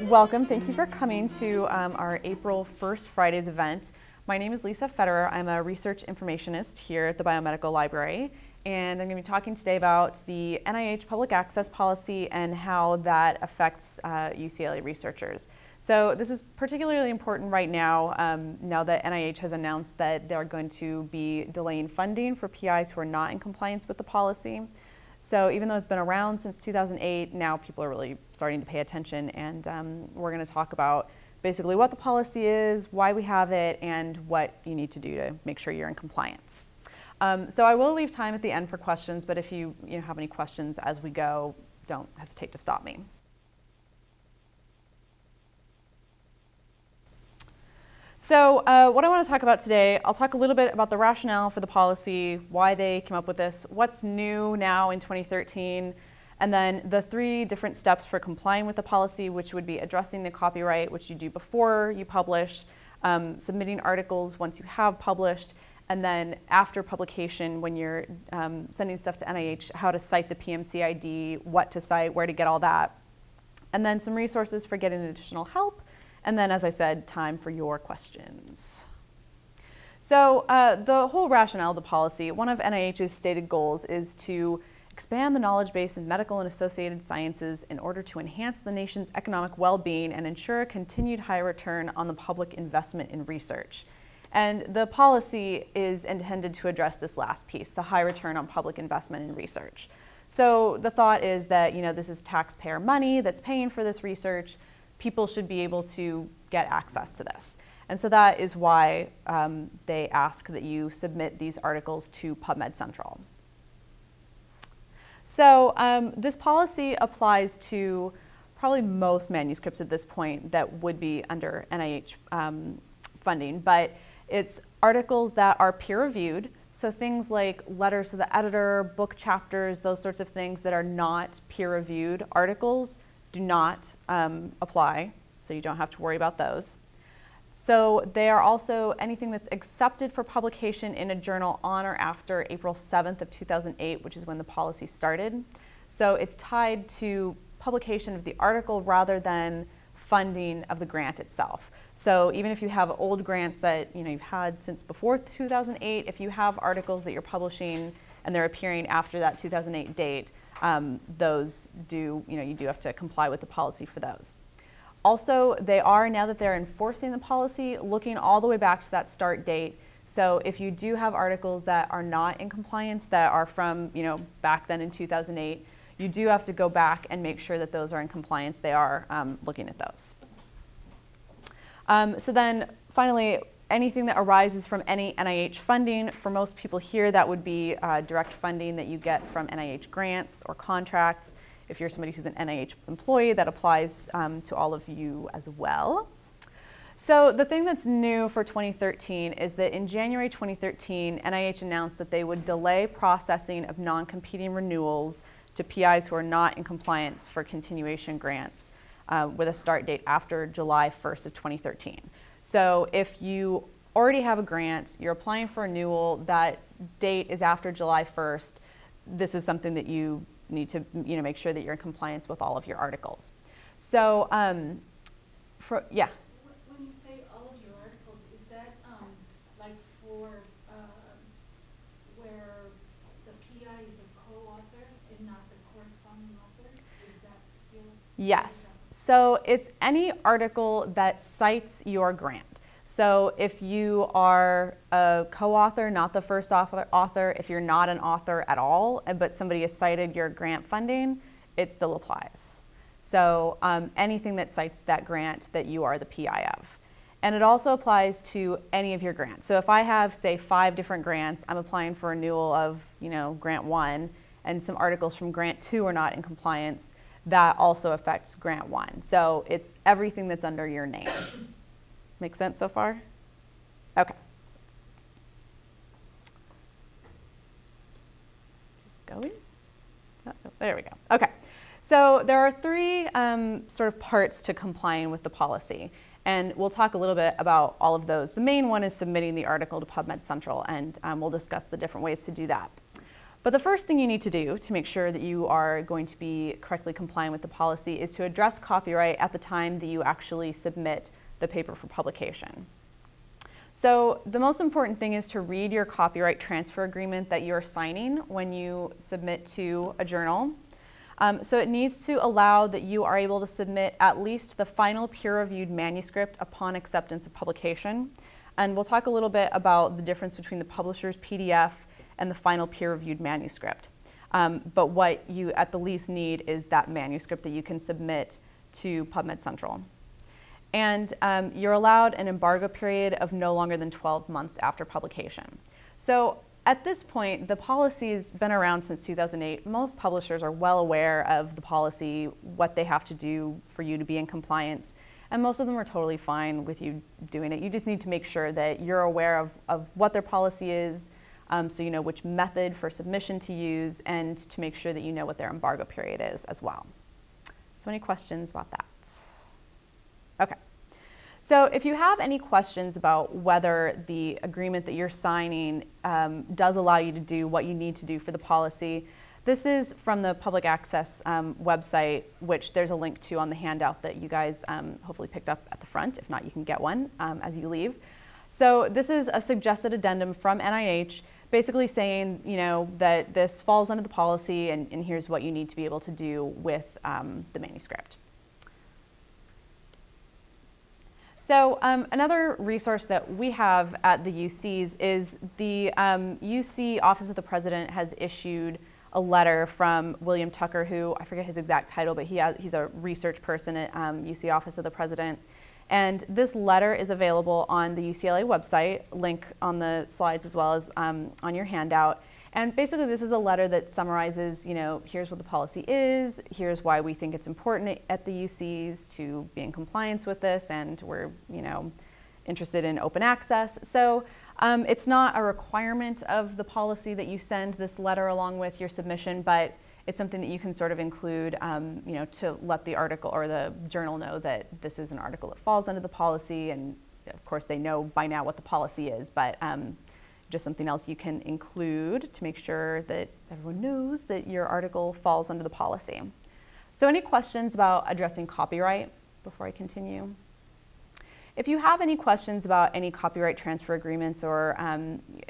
Welcome. Thank you for coming to our April 1st Fridays event. My name is Lisa Federer. I'm a research informationist here at the Biomedical Library, and I'm going to be talking today about the NIH Public Access Policy and how that affects UCLA researchers. So this is particularly important right now, now that NIH has announced that they're going to be delaying funding for PIs who are not in compliance with the policy. So even though it's been around since 2008, now people are really starting to pay attention, and we're going to talk about basically what the policy is, why we have it, and what you need to do to make sure you're in compliance. So I will leave time at the end for questions, but if you have any questions as we go, don't hesitate to stop me. So what I want to talk about today, I'll talk a little bit about the rationale for the policy, why they came up with this, what's new now in 2013, and then the 3 different steps for complying with the policy, which would be addressing the copyright, which you do before you publish, submitting articles once you have published, and then after publication, when you're sending stuff to NIH, how to cite the PMC ID, what to cite, where to get all that, and then some resources for getting additional help. And then, as I said, time for your questions. So the whole rationale of the policy, one of NIH's stated goals is to expand the knowledge base in medical and associated sciences in order to enhance the nation's economic well-being and ensure a continued high return on the public investment in research. And the policy is intended to address this last piece, the high return on public investment in research. So the thought is that this is taxpayer money that's paying for this research. People should be able to get access to this. And so that is why they ask that you submit these articles to PubMed Central. So this policy applies to probably most manuscripts at this point that would be under NIH funding, but it's articles that are peer-reviewed, so things like letters to the editor, book chapters, those sorts of things that are not peer-reviewed articles do not apply, so you don't have to worry about those. So they are also anything that's accepted for publication in a journal on or after April 7th of 2008, which is when the policy started. So it's tied to publication of the article rather than funding of the grant itself. So even if you have old grants that you've had since before 2008, if you have articles that you're publishing and they're appearing after that 2008 date, those do, you do have to comply with the policy for those. Also, they are, now that they're enforcing the policy, looking all the way back to that start date. So if you do have articles that are not in compliance, that are from, back then in 2008, you do have to go back and make sure that those are in compliance. They are looking at those. So then finally, anything that arises from any NIH funding, for most people here, that would be direct funding that you get from NIH grants or contracts. If you're somebody who's an NIH employee, that applies to all of you as well. So the thing that's new for 2013 is that in January 2013, NIH announced that they would delay processing of non-competing renewals to PIs who are not in compliance for continuation grants with a start date after July 1st of 2013. So if you already have a grant, you're applying for a renewal, that date is after July 1st, this is something that you need to make sure that you're in compliance with all of your articles. So, yeah? When you say all of your articles, is that like for where the PI is a co-author and not the corresponding author? Is that still? Yes. So it's any article that cites your grant. So if you are a co-author, not the first author, if you're not an author at all, but somebody has cited your grant funding, it still applies. So anything that cites that grant that you are the PI of. And it also applies to any of your grants. So if I have, say, 5 different grants, I'm applying for renewal of, grant 1, and some articles from grant 2 are not in compliance, that also affects grant 1. So it's everything that's under your name. Make sense so far? Okay. Just going. Oh, there we go. Okay. So there are 3 sort of parts to complying with the policy. And we'll talk a little bit about all of those. The main one is submitting the article to PubMed Central, and we'll discuss the different ways to do that. But the first thing you need to do to make sure that you are going to be correctly compliant with the policy is to address copyright at the time that you actually submit the paper for publication. So the most important thing is to read your copyright transfer agreement that you're signing when you submit to a journal. So it needs to allow that you are able to submit at least the final peer-reviewed manuscript upon acceptance of publication. And we'll talk a little bit about the difference between the publisher's PDF and the final peer-reviewed manuscript. But what you at the least need is that manuscript that you can submit to PubMed Central. And you're allowed an embargo period of no longer than 12 months after publication. So at this point, the policy's been around since 2008. Most publishers are well aware of the policy, what they have to do for you to be in compliance, and most of them are totally fine with you doing it. You just need to make sure that you're aware of what their policy is, so you know which method for submission to use, and to make sure that you know what their embargo period is as well. So any questions about that? Okay. So if you have any questions about whether the agreement that you're signing does allow you to do what you need to do for the policy, this is from the Public Access website, which there's a link to on the handout that you guys hopefully picked up at the front. If not, you can get one as you leave. So this is a suggested addendum from NIH, basically saying, you know, that this falls under the policy, and here's what you need to be able to do with the manuscript. So another resource that we have at the UCs is the UC Office of the President has issued a letter from William Tucker, who, I forget his exact title, but he's a research person at UC Office of the President. And this letter is available on the UCLA website, link on the slides as well as on your handout. And basically this is a letter that summarizes, you know, here's what the policy is, here's why we think it's important at the UCs to be in compliance with this, and we're, you know, interested in open access. So it's not a requirement of the policy that you send this letter along with your submission, but it's something that you can sort of include, you know, to let the article or the journal know that this is an article that falls under the policy, and of course they know by now what the policy is, but just something else you can include to make sure that everyone knows that your article falls under the policy. So any questions about addressing copyright before I continue? If you have any questions about any copyright transfer agreements or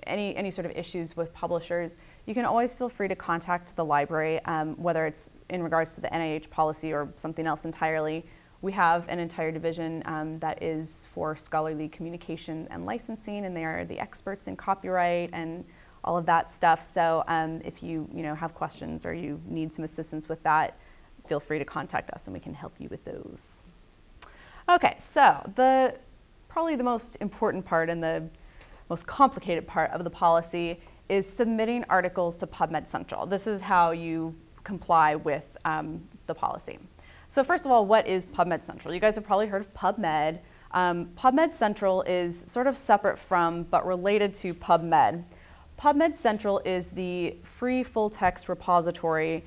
any sort of issues with publishers, you can always feel free to contact the library, whether it's in regards to the NIH policy or something else entirely. We have an entire division that is for scholarly communication and licensing, and they are the experts in copyright and all of that stuff. So if you have questions or you need some assistance with that, feel free to contact us and we can help you with those. Okay, so probably the most important part and the most complicated part of the policy is submitting articles to PubMed Central. This is how you comply with the policy. So first of all, what is PubMed Central? You guys have probably heard of PubMed. PubMed Central is sort of separate from, but related to PubMed. PubMed Central is the free full-text repository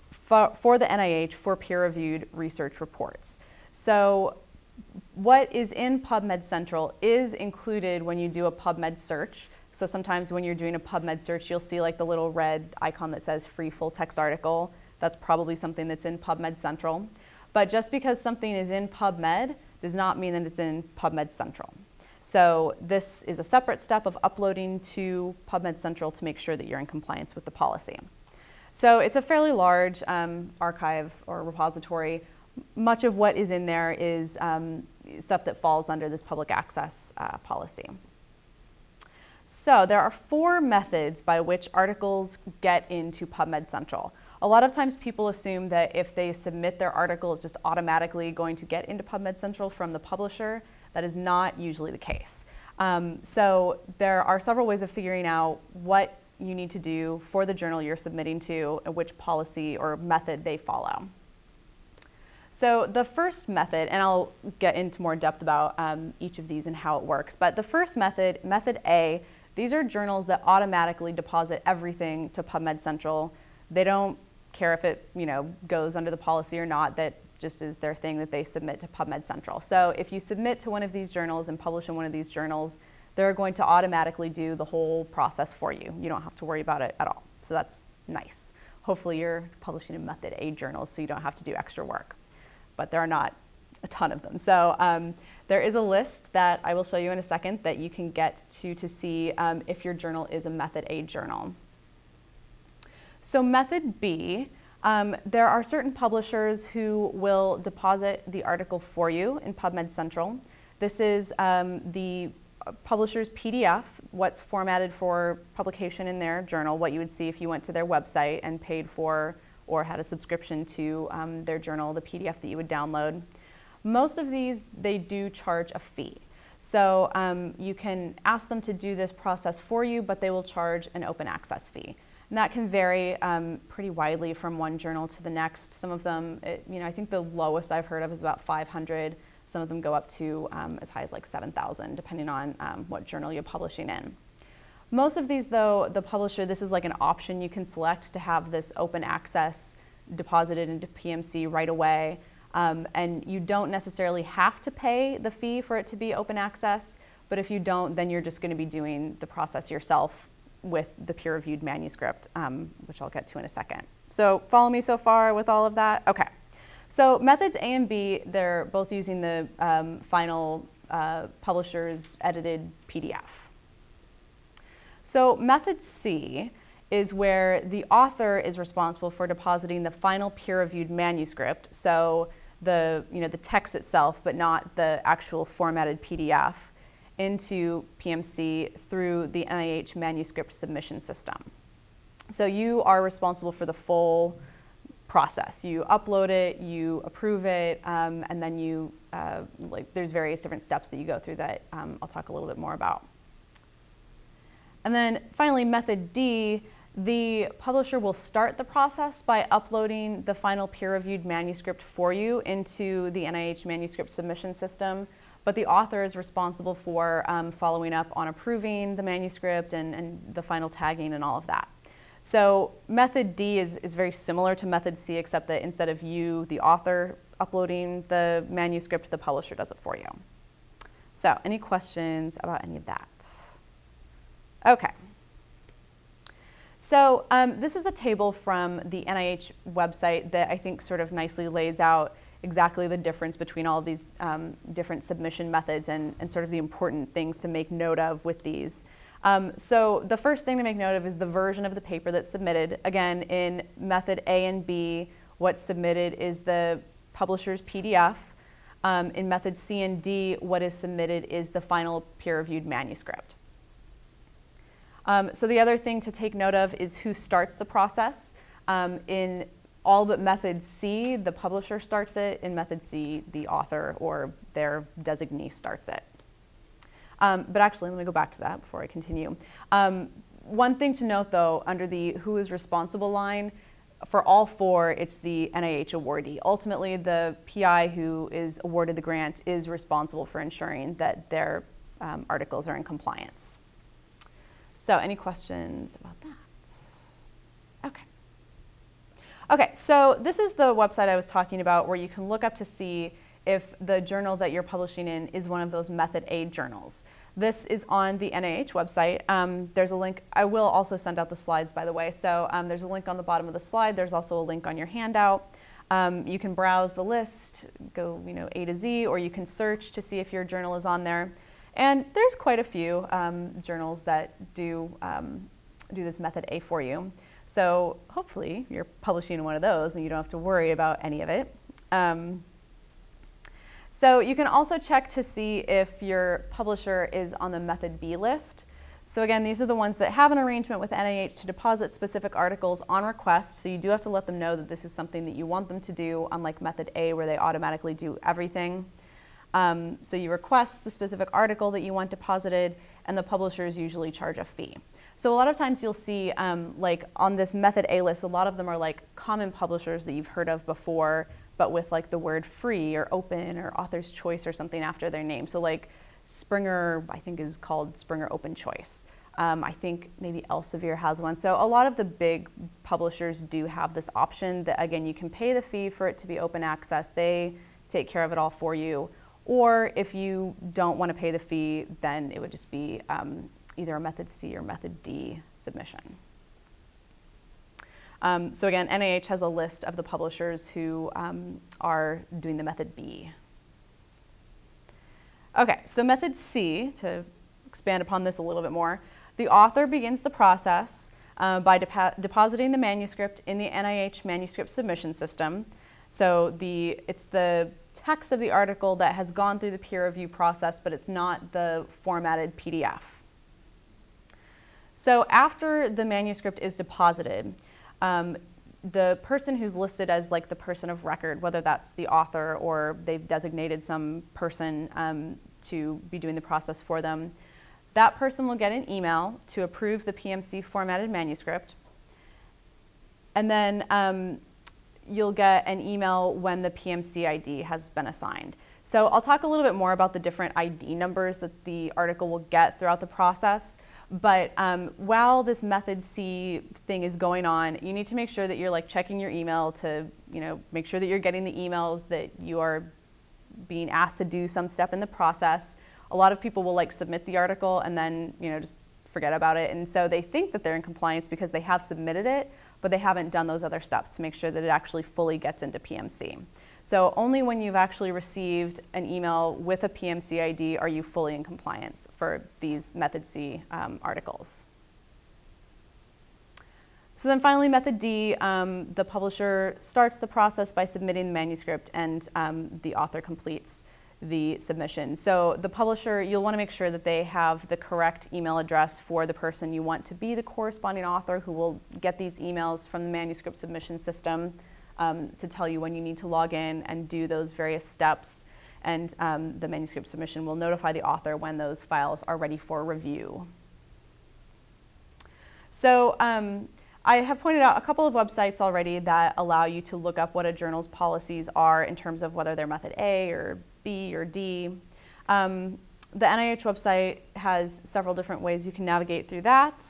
for the NIH for peer-reviewed research reports. So what is in PubMed Central is included when you do a PubMed search. So sometimes when you're doing a PubMed search, you'll see like the little red icon that says free full-text article. That's probably something that's in PubMed Central. But just because something is in PubMed does not mean that it's in PubMed Central. So this is a separate step of uploading to PubMed Central to make sure that you're in compliance with the policy. So it's a fairly large archive or repository. Much of what is in there is stuff that falls under this public access policy. So there are 4 methods by which articles get into PubMed Central. A lot of times people assume that if they submit their article, it's just automatically going to get into PubMed Central from the publisher. That is not usually the case. So there are several ways of figuring out what you need to do for the journal you're submitting to and which policy or method they follow. So the first method, and I'll get into more depth about each of these and how it works, but the first method, method A, these are journals that automatically deposit everything to PubMed Central. They don't care if it goes under the policy or not. That just is their thing that they submit to PubMed Central. So if you submit to one of these journals and publish in one of these journals, they're going to automatically do the whole process for you. You don't have to worry about it at all. So that's nice. Hopefully you're publishing in Method A journals so you don't have to do extra work, but there are not a ton of them. So there is a list that I will show you in a second that you can get to see if your journal is a Method A journal. So Method B, there are certain publishers who will deposit the article for you in PubMed Central. This is the publisher's PDF, what's formatted for publication in their journal, what you would see if you went to their website and paid for or had a subscription to their journal, the PDF that you would download. Most of these, they do charge a fee. So you can ask them to do this process for you, but they will charge an open access fee. And that can vary pretty widely from one journal to the next. Some of them, I think the lowest I've heard of is about $500. Some of them go up to as high as like $7,000, depending on what journal you're publishing in. Most of these, though, the publisher, this is like an option you can select to have this open access deposited into PMC right away. And you don't necessarily have to pay the fee for it to be open access, but if you don't, then you're just going to be doing the process yourself with the peer-reviewed manuscript, which I'll get to in a second. So follow me so far with all of that? Okay. So methods A and B, they're both using the final publisher's edited PDF. So method C is where the author is responsible for depositing the final peer-reviewed manuscript, so the text itself, but not the actual formatted PDF, into PMC through the NIH manuscript submission system. So you are responsible for the full process. You upload it, you approve it, and then you, there's various different steps that you go through that I'll talk a little bit more about. And then finally, method D, the publisher will start the process by uploading the final peer-reviewed manuscript for you into the NIH manuscript submission system, but the author is responsible for following up on approving the manuscript and the final tagging and all of that. So method D is very similar to method C, except that instead of you, the author, uploading the manuscript, the publisher does it for you. So any questions about any of that? Okay. So this is a table from the NIH website that I think sort of nicely lays out exactly the difference between all of these different submission methods and sort of the important things to make note of with these. So the first thing to make note of is the version of the paper that's submitted. Again, in method A and B, what's submitted is the publisher's PDF. In method C and D, what is submitted is the final peer-reviewed manuscript. So the other thing to take note of is who starts the process. In all but method C, the publisher starts it. In method C, the author or their designee starts it. But actually, let me go back to that before I continue. One thing to note, though, under the who is responsible line, for all four, it's the NIH awardee. Ultimately, the PI who is awarded the grant is responsible for ensuring that their articles are in compliance. So any questions about that? Okay. Okay, so this is the website I was talking about where you can look up to see if the journal that you're publishing in is one of those method A journals. This is on the NIH website. There's a link. I will also send out the slides, by the way. So there's a link on the bottom of the slide. There's also a link on your handout. You can browse the list, go A to Z, or you can search to see if your journal is on there. And there's quite a few journals that do this method A for you. So hopefully you're publishing in one of those and you don't have to worry about any of it. So you can also check to see if your publisher is on the method B list. So again, these are the ones that have an arrangement with NIH to deposit specific articles on request. So you do have to let them know that this is something that you want them to do, unlike method A where they automatically do everything. So you request the specific article that you want deposited, and the publishers usually charge a fee. So a lot of times you'll see, like on this method A list, a lot of them are like common publishers that you've heard of before, but with like the word free or open or author's choice or something after their name. So like Springer, I think is called Springer Open Choice. I think maybe Elsevier has one. So a lot of the big publishers do have this option that, again, you can pay the fee for it to be open access. They take care of it all for you. Or if you don't want to pay the fee, then it would just be either a method C or method D submission. So again, NIH has a list of the publishers who are doing the method B. Okay, so method C, to expand upon this a little bit more, the author begins the process by depositing the manuscript in the NIH manuscript submission system. So it's the text of the article that has gone through the peer review process, but it's not the formatted PDF. So after the manuscript is deposited, the person who's listed as like the person of record, whether that's the author or they've designated some person to be doing the process for them, that person will get an email to approve the PMC formatted manuscript. And then you'll get an email when the PMC ID has been assigned. So I'll talk a little bit more about the different ID numbers that the article will get throughout the process. But while this method C thing is going on, you need to make sure that you're like checking your email to make sure that you're getting the emails, that you are being asked to do some step in the process. A lot of people will like submit the article and then just forget about it. And so they think that they're in compliance because they have submitted it, but they haven't done those other steps to make sure that it actually fully gets into PMC. So only when you've actually received an email with a PMC ID are you fully in compliance for these method C articles. So then finally, method D, the publisher starts the process by submitting the manuscript, and the author completes the submission. So the publisher, you'll want to make sure that they have the correct email address for the person you want to be the corresponding author who will get these emails from the manuscript submission system to tell you when you need to log in and do those various steps. And the manuscript submission will notify the author when those files are ready for review. So I have pointed out a couple of websites already that allow you to look up what a journal's policies are in terms of whether they're method A or B or D. The NIH website has several different ways you can navigate through that.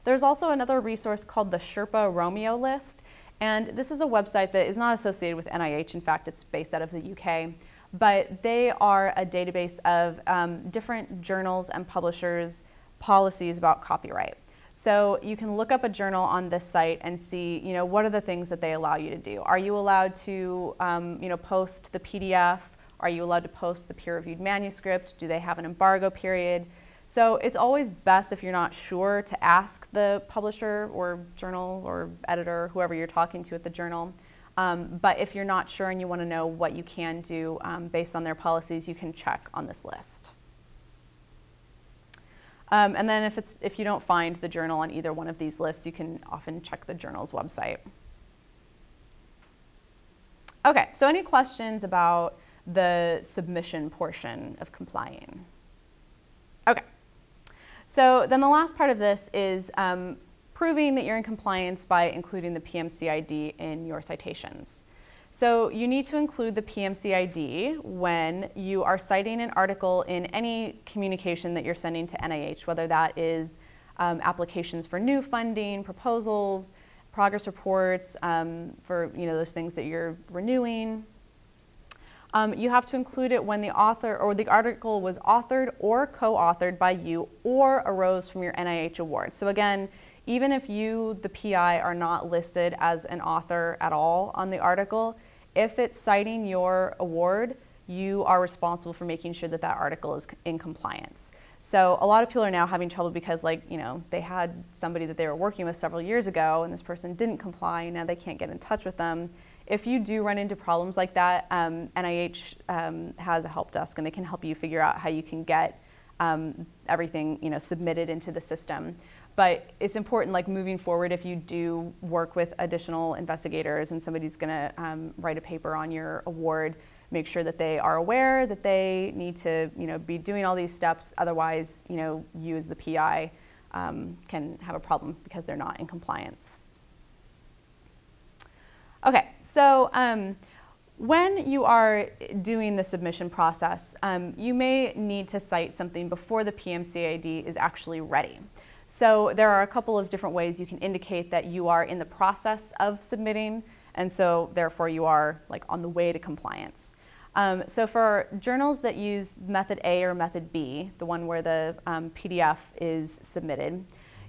There's also another resource called the Sherpa Romeo list. And this is a website that is not associated with NIH. In fact, it's based out of the UK. But they are a database of different journals and publishers' policies about copyright. So you can look up a journal on this site and see, what are the things that they allow you to do. Are you allowed to, post the PDF? Are you allowed to post the peer-reviewed manuscript? Do they have an embargo period? So it's always best, if you're not sure, to ask the publisher or journal or editor, whoever you're talking to at the journal. But if you're not sure and you want to know what you can do based on their policies, you can check on this list. And then if you don't find the journal on either one of these lists, you can often check the journal's website. Okay, so any questions about the submission portion of complying? Okay, so then the last part of this is proving that you're in compliance by including the PMC ID in your citations. So you need to include the PMC ID when you are citing an article in any communication that you're sending to NIH, whether that is applications for new funding, proposals, progress reports for those things that you're renewing. You have to include it when the author or the article was authored or co-authored by you or arose from your NIH award. So again, even if you, the PI, are not listed as an author at all on the article, if it's citing your award, you are responsible for making sure that that article is in compliance. So a lot of people are now having trouble because they had somebody that they were working with several years ago and this person didn't comply and now they can't get in touch with them. If you do run into problems like that, NIH has a help desk and they can help you figure out how you can get everything submitted into the system. But it's important, moving forward, if you do work with additional investigators and somebody's going to write a paper on your award, make sure that they are aware that they need to be doing all these steps. Otherwise, you as the PI can have a problem because they're not in compliance. Okay, so when you are doing the submission process, you may need to cite something before the PMC ID is actually ready. So there are a couple of different ways you can indicate that you are in the process of submitting, and so therefore you are on the way to compliance. So for journals that use method A or method B, the one where the PDF is submitted,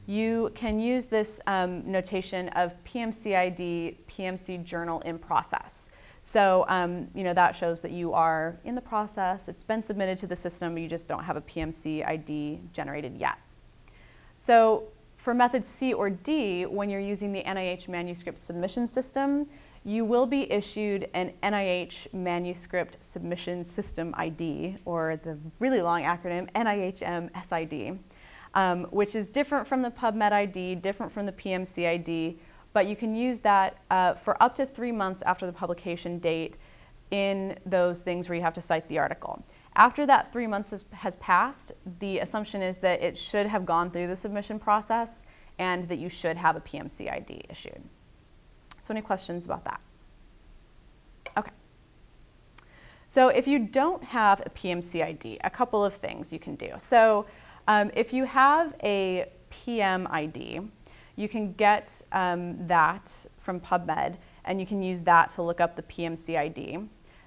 you can use this notation of PMC ID, PMC journal in process. So that shows that you are in the process, it's been submitted to the system, you just don't have a PMC ID generated yet. So for method C or D, when you're using the NIH manuscript submission system, you will be issued an NIH Manuscript Submission System ID, or the really long acronym NIHM SID, which is different from the PubMed ID, different from the PMC ID, but you can use that for up to 3 months after the publication date in those things where you have to cite the article. After that 3 months has passed, the assumption is that it should have gone through the submission process and that you should have a PMC ID issued. So any questions about that? Okay. So if you don't have a PMC ID, a couple of things you can do. So if you have a PM ID, you can get that from PubMed, and you can use that to look up the PMC ID.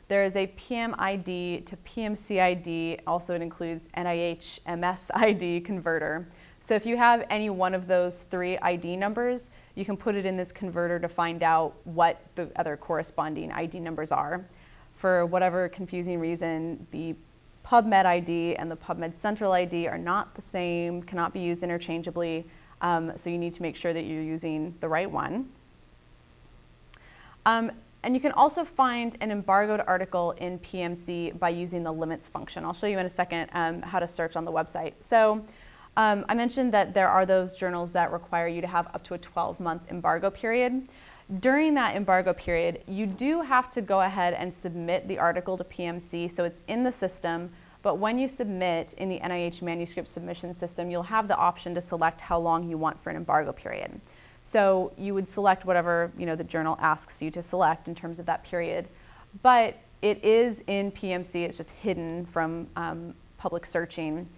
There is a PM ID to PMC ID, also it includes NIH MS ID converter. So if you have any one of those 3 ID numbers, you can put it in this converter to find out what the other corresponding ID numbers are. For whatever confusing reason, the PubMed ID and the PubMed Central ID are not the same, cannot be used interchangeably, so you need to make sure that you're using the right one. And you can also find an embargoed article in PMC by using the limits function. I'll show you in a second how to search on the website. So I mentioned that there are those journals that require you to have up to a 12-month embargo period. During that embargo period, you do have to go ahead and submit the article to PMC, so it's in the system, but when you submit in the NIH manuscript submission system, you'll have the option to select how long you want for an embargo period. So you would select whatever the journal asks you to select in terms of that period, but it is in PMC, it's just hidden from public searching.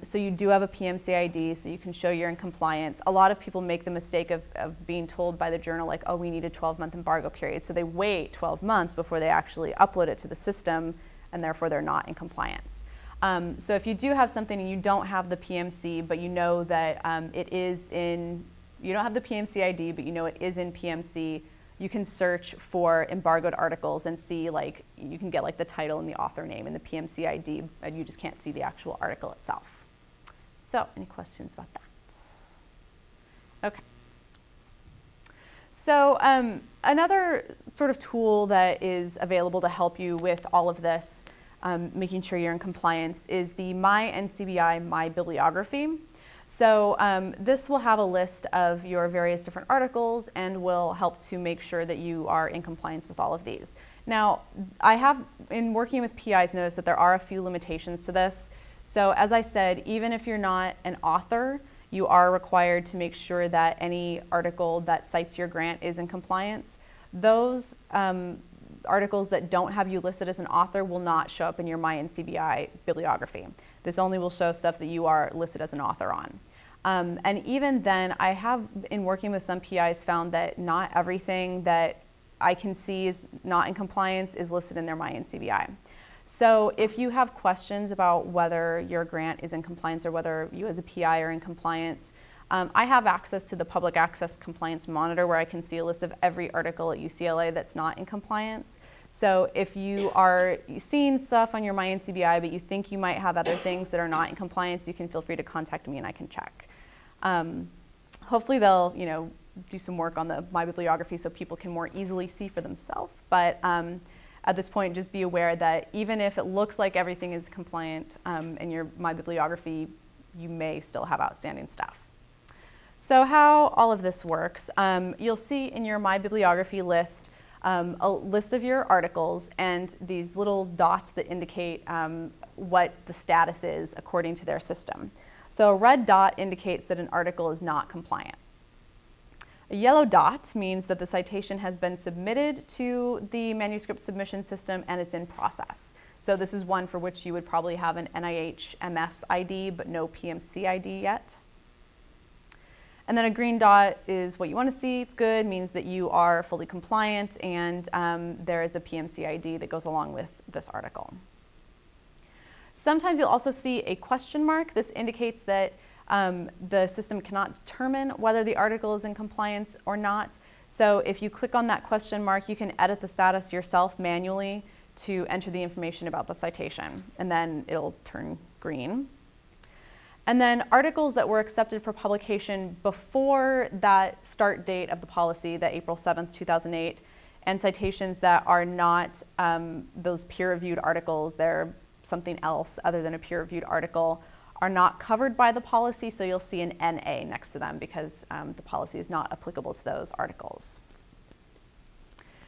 So you do have a PMC ID, so you can show you're in compliance. A lot of people make the mistake of being told by the journal, like, oh, we need a 12-month embargo period. So they wait 12 months before they actually upload it to the system, and therefore they're not in compliance. So if you do have something and you don't have the PMC, but you know that it is in, you don't have the PMC ID, but you know it is in PMC, you can search for embargoed articles and see, like, you can get like the title and the author name and the PMC ID, and you just can't see the actual article itself. So, any questions about that? Okay. So another sort of tool that is available to help you with all of this, making sure you're in compliance, is the My NCBI My Bibliography. So this will have a list of your various different articles and will help to make sure that you are in compliance with all of these. Now, I have, in working with PIs, noticed that there are a few limitations to this. So as I said, even if you're not an author, you are required to make sure that any article that cites your grant is in compliance. Those articles that don't have you listed as an author will not show up in your My NCBI bibliography. This only will show stuff that you are listed as an author on. And even then, I have, in working with some PIs, found that not everything that I can see is not in compliance is listed in their My NCBI. So if you have questions about whether your grant is in compliance or whether you as a PI are in compliance, I have access to the Public Access Compliance Monitor, where I can see a list of every article at UCLA that's not in compliance. So if you are seeing stuff on your My NCBI, but you think you might have other things that are not in compliance, you can feel free to contact me and I can check. Hopefully they'll do some work on the My Bibliography so people can more easily see for themselves. But at this point, just be aware that even if it looks like everything is compliant in your My Bibliography, you may still have outstanding stuff. So how all of this works, you'll see in your My Bibliography list a list of your articles and these little dots that indicate what the status is according to their system. So a red dot indicates that an article is not compliant. A yellow dot means that the citation has been submitted to the manuscript submission system and it's in process. So this is one for which you would probably have an NIH MS ID but no PMC ID yet. And then a green dot is what you want to see. It's good, means that you are fully compliant, and there is a PMC ID that goes along with this article. Sometimes you'll also see a question mark. This indicates that the system cannot determine whether the article is in compliance or not. So if you click on that question mark, you can edit the status yourself manually to enter the information about the citation, and then it'll turn green. And then articles that were accepted for publication before that start date of the policy, that April 7th, 2008, and citations that are not those peer-reviewed articles, they're something else other than a peer-reviewed article, are not covered by the policy, so you'll see an NA next to them because the policy is not applicable to those articles.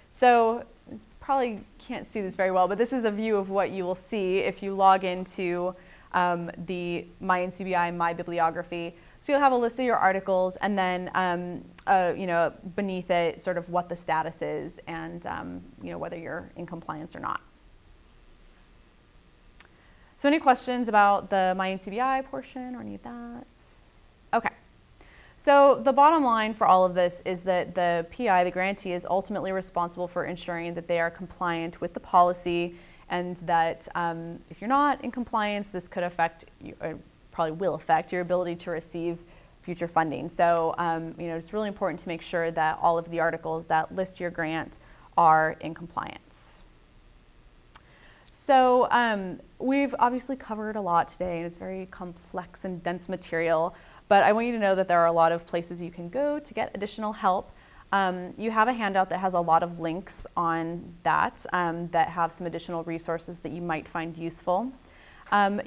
So you probably can't see this very well, but this is a view of what you will see if you log into the My NCBI My Bibliography. So you'll have a list of your articles, and then beneath it, sort of what the status is, and whether you're in compliance or not. So any questions about the My NCBI portion or any of that? Okay. So the bottom line for all of this is that the PI, the grantee, is ultimately responsible for ensuring that they are compliant with the policy, and that if you're not in compliance, this could affect, probably will affect, your ability to receive future funding. So it's really important to make sure that all of the articles that list your grant are in compliance. So we've obviously covered a lot today, and it's very complex and dense material, but I want you to know that there are a lot of places you can go to get additional help. You have a handout that has a lot of links on that that have some additional resources that you might find useful.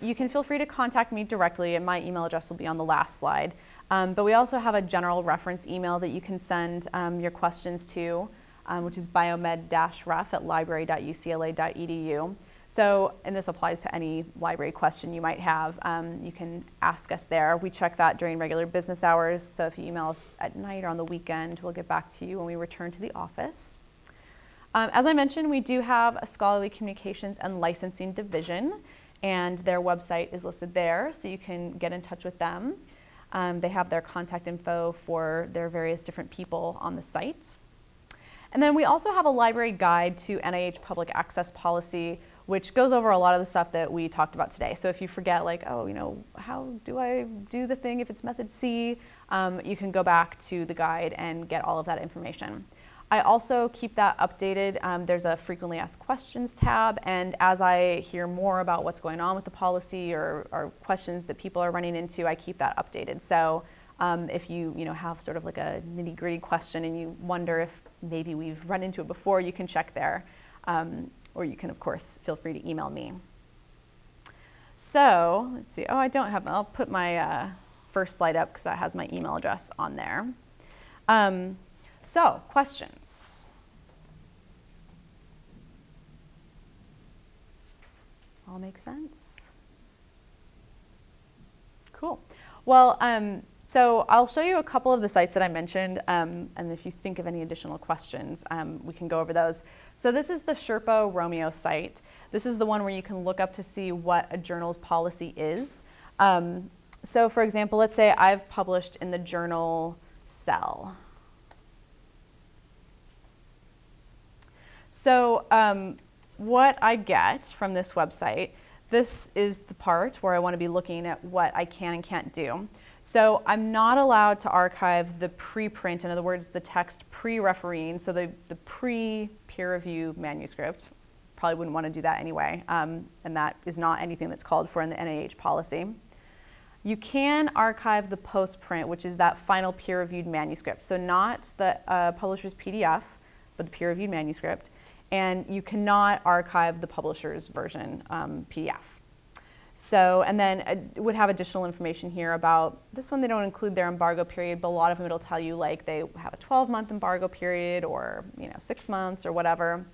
You can feel free to contact me directly, and my email address will be on the last slide. But we also have a general reference email that you can send your questions to, which is biomed-ref@library.ucla.edu. So, and this applies to any library question you might have. You can ask us there. We check that during regular business hours. So if you email us at night or on the weekend, we'll get back to you when we return to the office. As I mentioned, we do have a Scholarly Communications and Licensing Division, and their website is listed there, so you can get in touch with them. They have their contact info for their various different people on the site. And then we also have a library guide to NIH Public Access Policy, which goes over a lot of the stuff that we talked about today. So if you forget, like, oh, how do I do the thing if it's method C, you can go back to the guide and get all of that information. I also keep that updated. There's a frequently asked questions tab, and as I hear more about what's going on with the policy or questions that people are running into, I keep that updated. So if you have sort of like a nitty-gritty question and you wonder if maybe we've run into it before, you can check there. Or you can, of course, feel free to email me. So let's see. Oh, I'll put my first slide up because that has my email address on there. So questions? All make sense? Cool. Well, so I'll show you a couple of the sites that I mentioned, and if you think of any additional questions, we can go over those. So this is the Sherpa Romeo site. This is the one where you can look up to see what a journal's policy is. So for example, let's say I've published in the journal Cell. So what I get from this website, this is the part where I want to be looking at what I can and can't do. So I'm not allowed to archive the preprint, in other words, the text pre-refereeing, so the pre-peer review manuscript. Probably wouldn't want to do that anyway, and that is not anything that's called for in the NIH policy. You can archive the post-print, which is that final peer-reviewed manuscript. So not the publisher's PDF, but the peer-reviewed manuscript. And you cannot archive the publisher's version PDF. So, and then it would have additional information here about, this one they don't include their embargo period, but a lot of them it'll tell you like they have a 12-month embargo period or 6 months or whatever.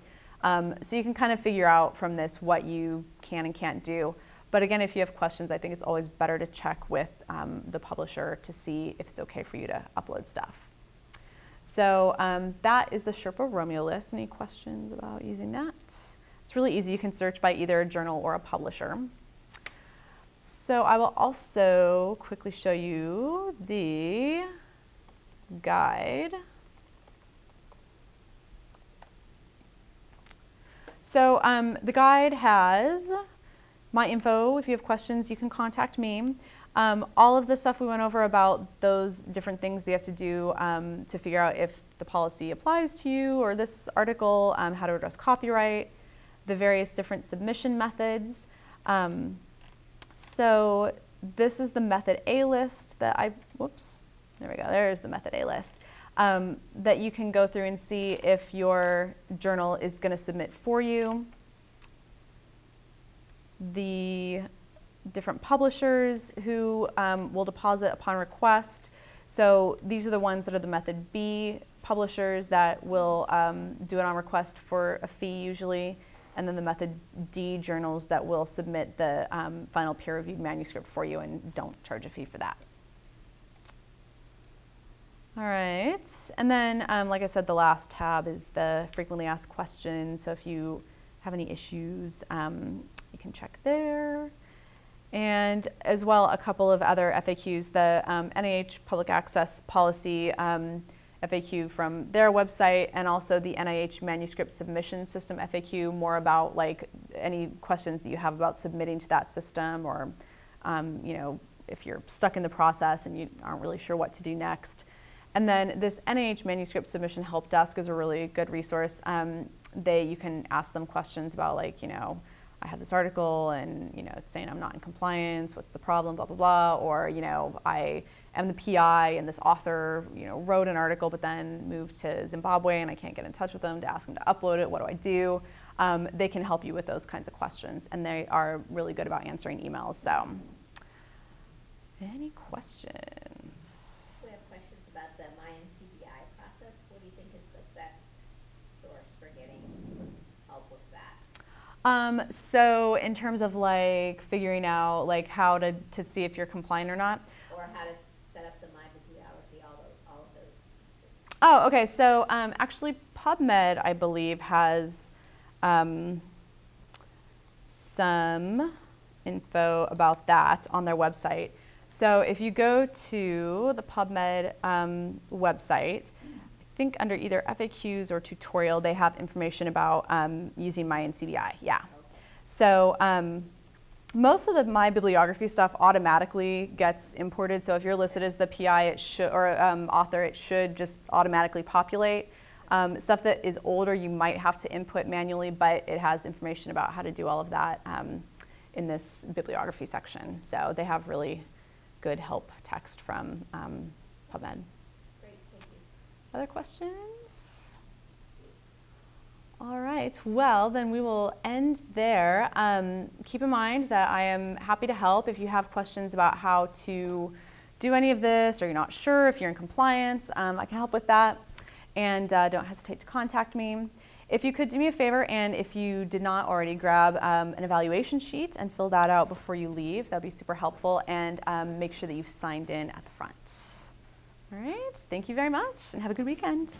So you can kind of figure out from this what you can and can't do. But again, if you have questions, I think it's always better to check with the publisher to see if it's okay for you to upload stuff. So that is the Sherpa Romeo list. Any questions about using that? It's really easy. You can search by either a journal or a publisher. So I will also quickly show you the guide. So the guide has my info. If you have questions, you can contact me. All of the stuff we went over about those different things that you have to do to figure out if the policy applies to you or this article, how to address copyright, the various different submission methods. So this is the method A list that whoops, there we go, there's the method A list, that you can go through and see if your journal is going to submit for you. The different publishers who will deposit upon request. So these are the ones that are the method B publishers that will do it on request for a fee usually, and then the method D journals that will submit the final peer-reviewed manuscript for you and don't charge a fee for that. All right, and then like I said, the last tab is the frequently asked questions. So if you have any issues, you can check there. And as well, a couple of other FAQs, the NIH Public Access Policy FAQ from their website, and also the NIH Manuscript Submission System FAQ, more about like any questions that you have about submitting to that system, or you know, if you're stuck in the process and you aren't really sure what to do next. And then this NIH Manuscript Submission Help Desk is a really good resource. You can ask them questions about, like, you know, I have this article and, you know, it's saying I'm not in compliance, what's the problem, blah, blah, blah. Or, you know, I am the PI and this author, you know, wrote an article but then moved to Zimbabwe and I can't get in touch with them to ask them to upload it, what do I do? They can help you with those kinds of questions, and they are really good about answering emails. So, any questions? We have questions about the MyNCBI process. What do you think is the best source for getting help with that? So in terms of like figuring out like how to see if you're compliant or not. Or how to set up the MyBibliography, all of those pieces. Oh, okay. So actually PubMed, I believe, has some info about that on their website. So if you go to the PubMed website, I think under either FAQs or tutorial, they have information about using MyNCBI. Yeah. So most of the MyBibliography stuff automatically gets imported. So if you're listed as the PI, it should, or author, it should just automatically populate. Stuff that is older, you might have to input manually, but it has information about how to do all of that in this bibliography section. So they have really good help text from PubMed. Other questions? All right, well, then we will end there. Keep in mind that I am happy to help if you have questions about how to do any of this, or you're not sure if you're in compliance. I can help with that, and don't hesitate to contact me. If you could do me a favor, and if you did not already, grab an evaluation sheet and fill that out before you leave. That would be super helpful, and make sure that you've signed in at the front. All right, thank you very much, and have a good weekend.